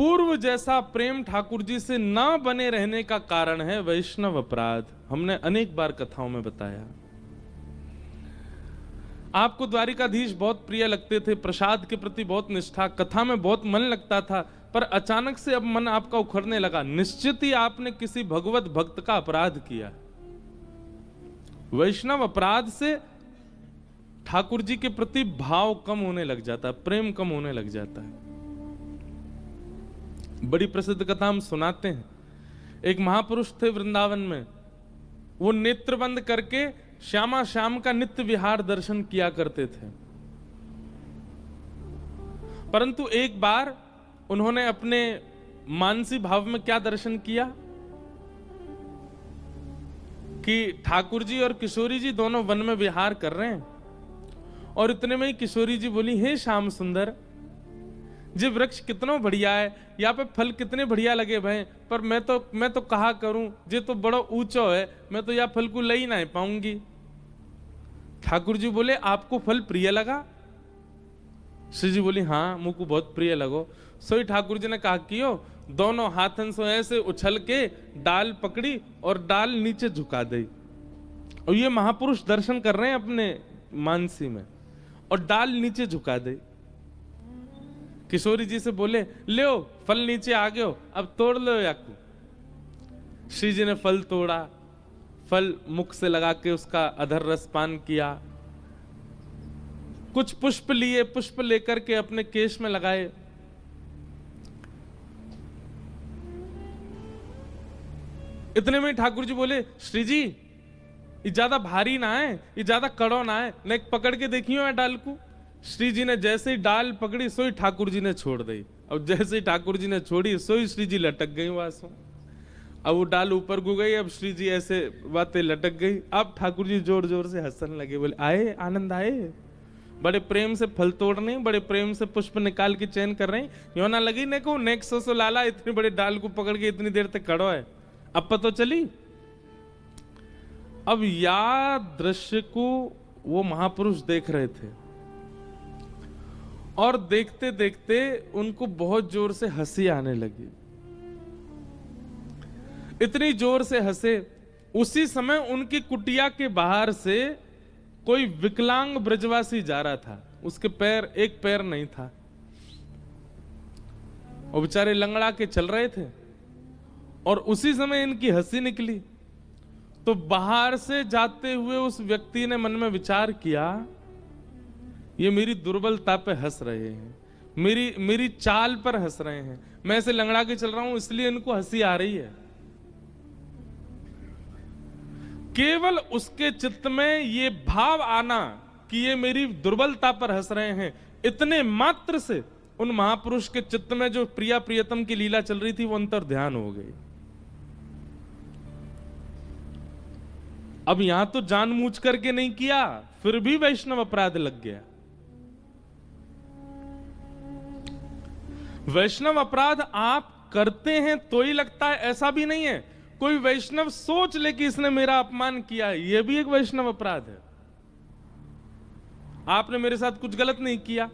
पूर्व जैसा प्रेम ठाकुर जी से ना बने रहने का कारण है वैष्णव अपराध। हमने अनेक बार कथाओं में बताया। आपको द्वारिकाधीश बहुत प्रिय लगते थे, प्रसाद के प्रति बहुत निष्ठा, कथा में बहुत मन लगता था, पर अचानक से अब मन आपका उखड़ने लगा। निश्चित ही आपने किसी भगवत भक्त का अपराध किया। वैष्णव अपराध से ठाकुर जी के प्रति भाव कम होने लग जाता है, प्रेम कम होने लग जाता है। बड़ी प्रसिद्ध कथा हम सुनाते हैं। एक महापुरुष थे वृंदावन में, वो नेत्र बंद करके श्यामा श्याम का नित्य विहार दर्शन किया करते थे। परंतु एक बार उन्होंने अपने मानसी भाव में क्या दर्शन किया कि ठाकुर जी और किशोरी जी दोनों वन में विहार कर रहे हैं, और इतने में ही किशोरी जी बोली, हे श्याम सुंदर, जी वृक्ष कितना बढ़िया है, यहाँ पे फल कितने बढ़िया लगे भाई, पर मैं तो कहा करूं, जे तो बड़ा ऊंचो है, मैं तो यहाँ फल को ले ही ना पाऊंगी। ठाकुर जी बोले, आपको फल प्रिय लगा? श्री जी बोली, हाँ मुझको बहुत प्रिय लगो। सोई ठाकुर जी ने कहा कियो, दोनों हाथन से ऐसे उछल के डाल पकड़ी और डाल नीचे झुका दी। और ये महापुरुष दर्शन कर रहे हैं अपने मानसी में, और डाल नीचे झुका दे। किशोरी जी से बोले, ले फल नीचे आ गयो, अब तोड़ लो याकू। श्री जी ने फल तोड़ा, फल मुख से लगा के उसका अधर रस पान किया। कुछ पुष्प लिए, पुष्प लेकर के अपने केश में लगाए। इतने में ठाकुर जी बोले, श्री जी ये ज्यादा भारी ना है, ये ज्यादा कड़ो ना है, ने पकड़ के देखियो है डाल को। श्री जी ने जैसे ही डाल पकड़ी, सोई ठाकुर जी ने छोड़ दी। और जैसे ही ठाकुर जी ने छोड़ी, सोई श्री जी लटक गई वासों। अब वो डाल ऊपर गु गई, अब श्री जी ऐसे बातें लटक गई। अब ठाकुर जी जोर जोर से हंसने लगे, बोले, आए आनंद आए, बड़े प्रेम से फल तोड़ रहे, बड़े प्रेम से पुष्प निकाल के चयन कर रहे हैं, यो ना लगी ने को नेक सो लाला इतनी बड़ी डाल को पकड़ के इतनी देर तक खड़ो है, अब पता चली। अब या दृश्य को वो महापुरुष देख रहे थे, और देखते देखते उनको बहुत जोर से हंसी आने लगी। इतनी जोर से हंसे, उसी समय उनकी कुटिया के बाहर से कोई विकलांग ब्रजवासी जा रहा था। उसके पैर, एक पैर नहीं था, और बेचारे लंगड़ा के चल रहे थे। और उसी समय इनकी हंसी निकली, तो बाहर से जाते हुए उस व्यक्ति ने मन में विचार किया, ये मेरी दुर्बलता पे हंस रहे हैं, मेरी चाल पर हंस रहे हैं, मैं ऐसे लंगड़ा के चल रहा हूं इसलिए इनको हंसी आ रही है। केवल उसके चित्त में ये भाव आना कि ये मेरी दुर्बलता पर हंस रहे हैं, इतने मात्र से उन महापुरुष के चित्त में जो प्रिया प्रियतम की लीला चल रही थी वो अंतर ध्यान हो गई। अब यहां तो जानबूझ करके नहीं किया, फिर भी वैष्णव अपराध लग गया। वैष्णव अपराध आप करते हैं तो ही लगता है, ऐसा भी नहीं है। कोई वैष्णव सोच ले कि इसने मेरा अपमान किया है, यह भी एक वैष्णव अपराध है। आपने मेरे साथ कुछ गलत नहीं किया,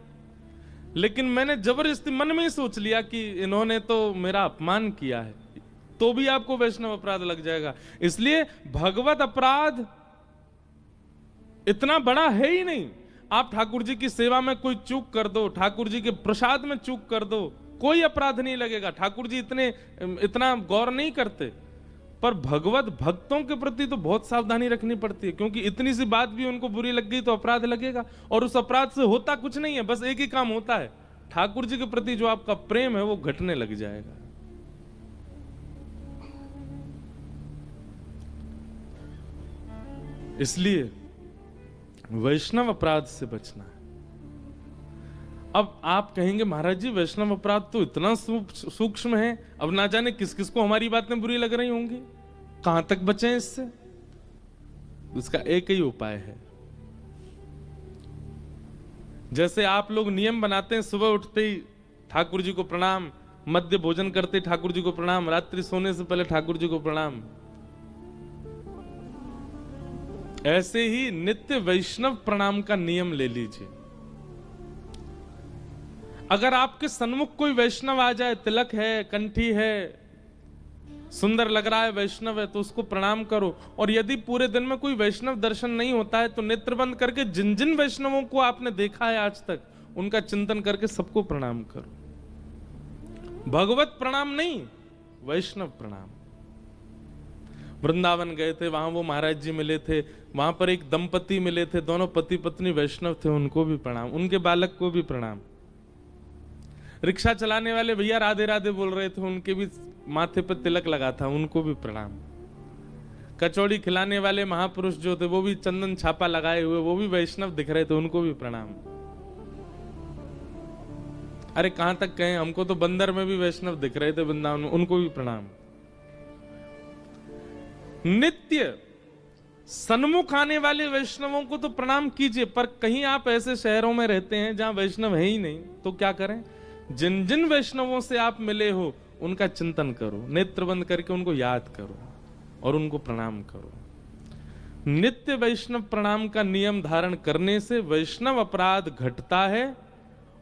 लेकिन मैंने जबरदस्ती मन में ही सोच लिया कि इन्होंने तो मेरा अपमान किया है, तो भी आपको वैष्णव अपराध लग जाएगा। इसलिए भगवत अपराध इतना बड़ा है ही नहीं। आप ठाकुर जी की सेवा में कोई चूक कर दो, ठाकुर जी के प्रसाद में चूक कर दो, कोई अपराध नहीं लगेगा। ठाकुर जी इतना गौर नहीं करते। पर भगवत भक्तों के प्रति तो बहुत सावधानी रखनी पड़ती है, क्योंकि इतनी सी बात भी उनको बुरी लग गई तो अपराध लगेगा। और उस अपराध से होता कुछ नहीं है, बस एक ही काम होता है, ठाकुर जी के प्रति जो आपका प्रेम है वो घटने लग जाएगा। इसलिए वैष्णव अपराध से बचना है। अब आप कहेंगे, महाराज जी वैष्णव अपराध तो इतना सूक्ष्म है, अब ना जाने किस किस को हमारी बातें बुरी लग रही होंगी, कहां तक बचें इससे? उसका एक ही उपाय है। जैसे आप लोग नियम बनाते हैं, सुबह उठते ही ठाकुर जी को प्रणाम, मध्य भोजन करते ठाकुर जी को प्रणाम, रात्रि सोने से पहले ठाकुर जी को प्रणाम, ऐसे ही नित्य वैष्णव प्रणाम का नियम ले लीजिए। अगर आपके सन्मुख कोई वैष्णव आ जाए, तिलक है, कंठी है, सुंदर लग रहा है, वैष्णव है, तो उसको प्रणाम करो। और यदि पूरे दिन में कोई वैष्णव दर्शन नहीं होता है तो नेत्र बंद करके जिन जिन वैष्णवों को आपने देखा है आज तक, उनका चिंतन करके सबको प्रणाम करो। भगवत प्रणाम नहीं, वैष्णव प्रणाम। वृंदावन गए थे, वहां वो महाराज जी मिले थे, वहां पर एक दंपति मिले थे, दोनों पति पत्नी वैष्णव थे, उनको भी प्रणाम, उनके बालक को भी प्रणाम। रिक्शा चलाने वाले भैया राधे राधे बोल रहे थे, उनके भी माथे पर तिलक लगा था, उनको भी प्रणाम। कचौड़ी खिलाने वाले महापुरुष जो थे वो भी चंदन छापा लगाए हुए, वो भी वैष्णव दिख रहे थे, उनको भी प्रणाम। अरे कहां तक कहें, हमको तो बंदर में भी वैष्णव दिख रहे थे वृंदावन में, उनको भी प्रणाम। नित्य सन्मुख आने वाले वैष्णवों को तो प्रणाम कीजिए, पर कहीं आप ऐसे शहरों में रहते हैं जहां वैष्णव है ही नहीं, तो क्या करें? जिन जिन वैष्णवों से आप मिले हो उनका चिंतन करो, नेत्र बंद करके उनको याद करो और उनको प्रणाम करो। नित्य वैष्णव प्रणाम का नियम धारण करने से वैष्णव अपराध घटता है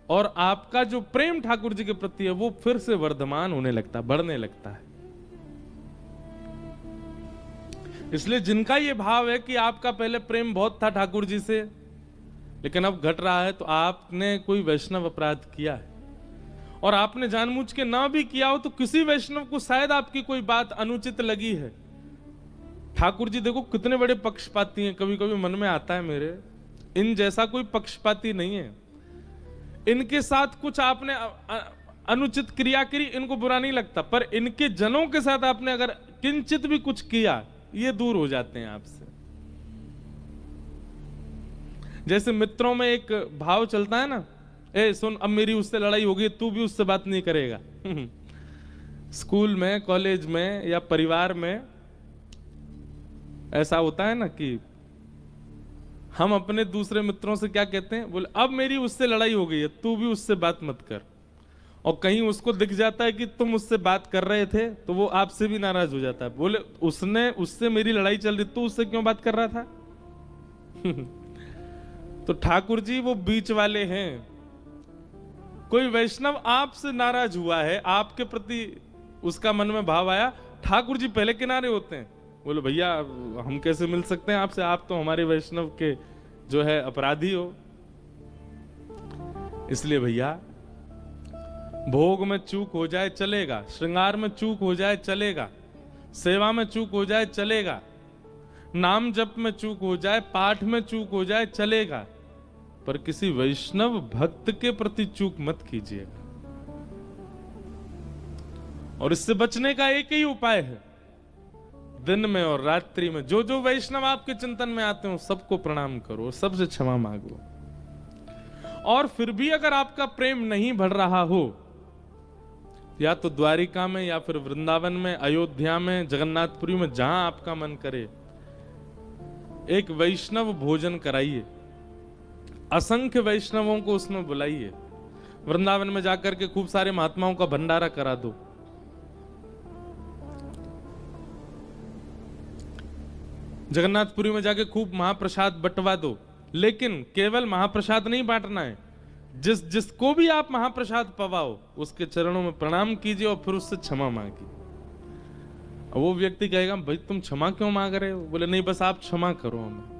और आपका जो प्रेम ठाकुर जी के प्रति है वो फिर से वर्धमान होने लगता है, बढ़ने लगता है। इसलिए जिनका ये भाव है कि आपका पहले प्रेम बहुत था ठाकुर जी से लेकिन अब घट रहा है, तो आपने कोई वैष्णव अपराध किया है। और आपने जानबूझ के ना भी किया हो तो किसी वैष्णव को शायद आपकी कोई बात अनुचित लगी है। ठाकुर जी देखो कितने बड़े पक्षपाती हैं, कभी कभी मन में आता है मेरे, इन जैसा कोई पक्षपाती नहीं है। इनके साथ कुछ आपने अनुचित क्रिया करी, इनको बुरा नहीं लगता, पर इनके जनों के साथ आपने अगर किंचित भी कुछ किया, ये दूर हो जाते हैं आपसे। जैसे मित्रों में एक भाव चलता है ना, ए सुन, अब मेरी उससे लड़ाई हो गई, तू भी उससे बात नहीं करेगा। स्कूल में, कॉलेज में या परिवार में ऐसा होता है ना कि हम अपने दूसरे मित्रों से क्या कहते हैं, बोले अब मेरी उससे लड़ाई हो गई है, तू भी उससे बात मत कर। और कहीं उसको दिख जाता है कि तुम उससे बात कर रहे थे तो वो आपसे भी नाराज हो जाता है, बोले उससे मेरी लड़ाई चल रही, तू उससे क्यों बात कर रहा था? तो ठाकुर जी वो बीच वाले हैं। कोई वैष्णव आपसे नाराज हुआ है, आपके प्रति उसका मन में भाव आया, ठाकुर जी पहले किनारे होते हैं, बोलो भैया हम कैसे मिल सकते हैं आपसे, आप तो हमारे वैष्णव के जो है अपराधी हो। इसलिए भैया भोग में चूक हो जाए चलेगा, श्रृंगार में चूक हो जाए चलेगा, सेवा में चूक हो जाए चलेगा, नाम जप में चूक हो जाए, पाठ में चूक हो जाए चलेगा, पर किसी वैष्णव भक्त के प्रति चूक मत कीजिएगा। और इससे बचने का एक ही उपाय है, दिन में और रात्रि में जो जो वैष्णव आपके चिंतन में आते हो सबको प्रणाम करो, सबसे क्षमा मांगो। और फिर भी अगर आपका प्रेम नहीं बढ़ रहा हो, या तो द्वारिका में या फिर वृंदावन में, अयोध्या में, जगन्नाथपुरी में, जहां आपका मन करे, एक वैष्णव भोजन कराइए, असंख्य वैष्णवों को उसमें बुलाइए। वृंदावन में जाकर के खूब सारे महात्माओं का भंडारा करा दो, जगन्नाथपुरी में जाके खूब महाप्रसाद बंटवा दो। लेकिन केवल महाप्रसाद नहीं बांटना है, जिसको भी आप महाप्रसाद पवाओ उसके चरणों में प्रणाम कीजिए और फिर उससे क्षमा मांगिए। वो व्यक्ति कहेगा भाई तुम क्षमा क्यों मांग रहे हो, बोले नहीं बस आप क्षमा करो हमें।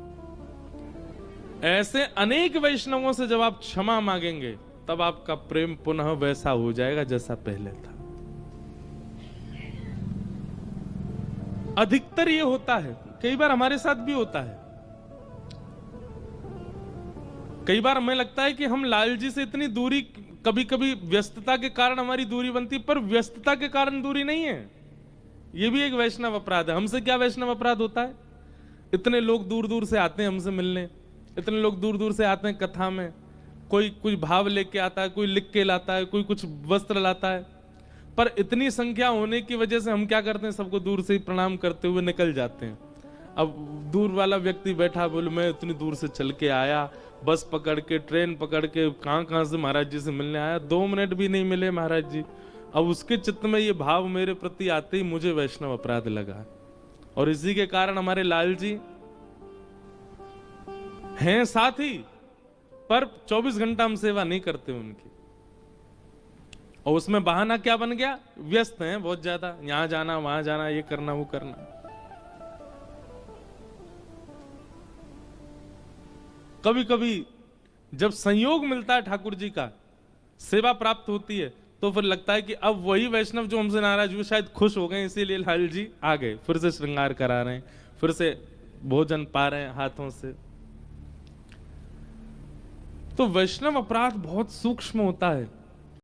ऐसे अनेक वैष्णवों से जब आप क्षमा मांगेंगे तब आपका प्रेम पुनः वैसा हो जाएगा जैसा पहले था। अधिकतर ये होता है, कई बार हमारे साथ भी होता है। कई बार हमें लगता है कि हम लाल जी से इतनी दूरी, कभी कभी व्यस्तता के कारण हमारी दूरी बनती, पर व्यस्तता के कारण दूरी नहीं है। ये भी एक वैष्णव अपराध है। हमसे क्या वैष्णव अपराध होता है? इतने लोग दूर दूर से आते हैं हमसे मिलने, इतने लोग दूर दूर से आते हैं कथा में, कोई कुछ भाव लेके आता है, कोई लिख के लाता है, कोई कुछ वस्त्र लाता है, पर इतनी संख्या होने की वजह से हम क्या करते हैं, सबको दूर से ही प्रणाम करते हुए निकल जाते हैं। अब दूर वाला व्यक्ति बैठा, बोले मैं इतनी दूर से चल के आया, बस पकड़ के, ट्रेन पकड़ के, कहां से महाराज जी से मिलने आया, 2 मिनट भी नहीं मिले महाराज जी। अब उसके चित्त में ये भाव मेरे प्रति आते ही मुझे वैष्णव अपराध लगा। और इसी के कारण हमारे लाल जी हैं साथ ही, पर 24 घंटा हम सेवा नहीं करते उनकी। और उसमें बहाना क्या बन गया, व्यस्त हैं बहुत ज्यादा, यहां जाना वहां जाना, ये करना वो करना। कभी कभी जब संयोग मिलता है ठाकुर जी का, सेवा प्राप्त होती है, तो फिर लगता है कि अब वही वैष्णव जो हमसे नाराज हुए शायद खुश हो गए, इसीलिए लाल जी आ गए, फिर से श्रृंगार करा रहे हैं, फिर से भोजन पा रहे हैं हाथों से। तो वैष्णव अपराध बहुत सूक्ष्म होता है।